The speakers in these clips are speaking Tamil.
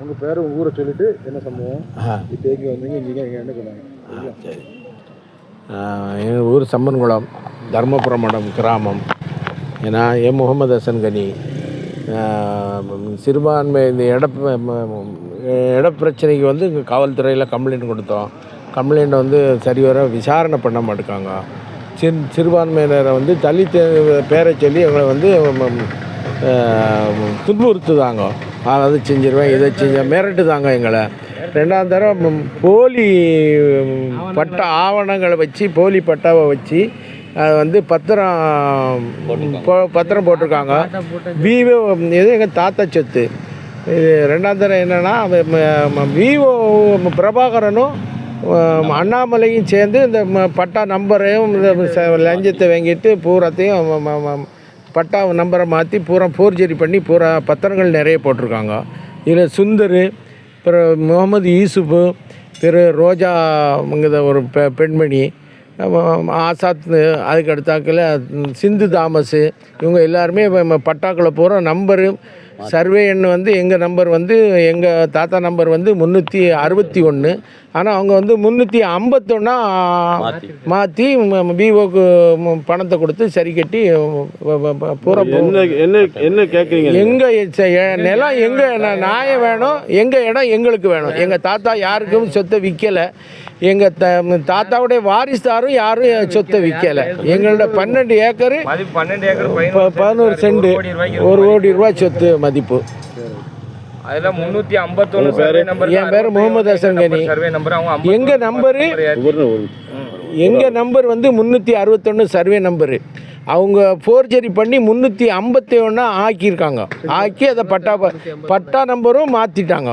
உங்கள் பேர் உங்கள் ஊரை சொல்லிவிட்டு என்ன சம்பவம் இப்போ எங்கே வந்தீங்க இங்கே என்ன சொன்னாங்க? சரி, எங்கள் ஊர் சம்மன்குளம் தர்மபுரம் மடம் கிராமம். ஏன்னா முகமது ஹசன் கனி சிறுபான்மை இந்த இட பிரச்சனைக்கு வந்து இங்கே காவல்துறையில் கம்ப்ளைண்ட் கொடுத்தோம். கம்ப்ளைண்ட் வந்து சரிவர விசாரணை பண்ண மாட்டேங்காங்க. சிறுபான்மையினரை வந்து தலித் பேரை சொல்லி எங்களை வந்து துன்புறுத்துதாங்க. அதை செஞ்சிருவேன், இதை செஞ்ச மிரட்டுதாங்க எங்களை. ரெண்டாம் தரம் போலி பட்டா ஆவணங்களை வச்சு போலி பட்டாவை வச்சு அதை வந்து பத்திரம் போட்டிருக்காங்க. விவோ இது எங்கள் தாத்தா சொத்து. இது ரெண்டாம் தரம் என்னென்னா விவோ பிரபாகரனும் அண்ணாமலையும் சேர்ந்து இந்த பட்டா நம்பரையும் லஞ்சத்தை வாங்கிட்டு பூராத்தையும் பட்டா நம்பரை மாற்றி பூரா ஃபோர்ஜரி பண்ணி பூரா பத்திரங்கள் நிறைய போட்டிருக்காங்க. இதில் சுந்தர், பிறகு முகமது யூசுஃபு, பிறகு ரோஜாங்கிற ஒரு பெண்மணி, ஆசாத், அதுக்கு அடுத்தாக்கில் சிந்து தாமஸு, இவங்க எல்லாருமே பட்டாக்களை பூரா நம்பரு சர்வே எண் வந்து எங்கள் நம்பர் வந்து எங்கள் தாத்தா நம்பர் வந்து 361. ஆனால் அவங்க வந்து 351 மாற்றி விவோக்கு பணத்தை கொடுத்து சரி கட்டி பூரா என்ன கேட்குறீங்க? எங்கள் நிலம் எங்கள் நியாயம் வேணும், எங்கள் இடம் எங்களுக்கு வேணும். எங்கள் தாத்தா யாருக்கும் சொத்தை விற்கலை. எங்கள் தாத்தாவுடைய வாரிசுதாரும் யாரும் சொத்தை விற்கலை. எங்களோட 12 ஏக்கரு 11 சென்ட் 1 கோடி ரூபாய் சொத்து மதிப்பு. அதெல்லாம் 351 என் பேர் முகமது ஹசன் கனி. எங்கள் நம்பர் வந்து 361 சர்வே நம்பரு. அவங்க ஃபோர்ஜரி பண்ணி 351 ஆக்கியிருக்காங்க. ஆக்கி அதை பட்டா நம்பரும் மாற்றிட்டாங்க.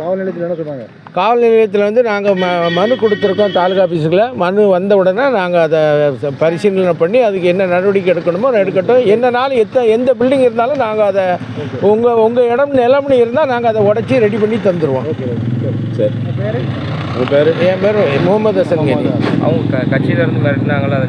காவல் நிலையத்தில் என்ன சொன்னாங்க? காவல் நிலையத்தில் வந்து நாங்கள் மனு கொடுத்துருக்கோம். தாலுகா ஆஃபீஸுக்குள்ள மனு வந்த உடனே நாங்கள் அதை பரிசீலனை பண்ணி அதுக்கு என்ன நடவடிக்கை எடுக்கணுமோ எடுக்கட்டும். என்னனாலும் எந்த பில்டிங் இருந்தாலும் நாங்கள் அதை உங்கள் இடம் நிலம்னு இருந்தால் நாங்கள் அதை உடச்சி ரெடி பண்ணி தந்துடுவோம். சரி, என் பேர் முகமது ஹசன் கனி. அவங்க கட்சியிலேருந்து மிரட்டினாங்களா?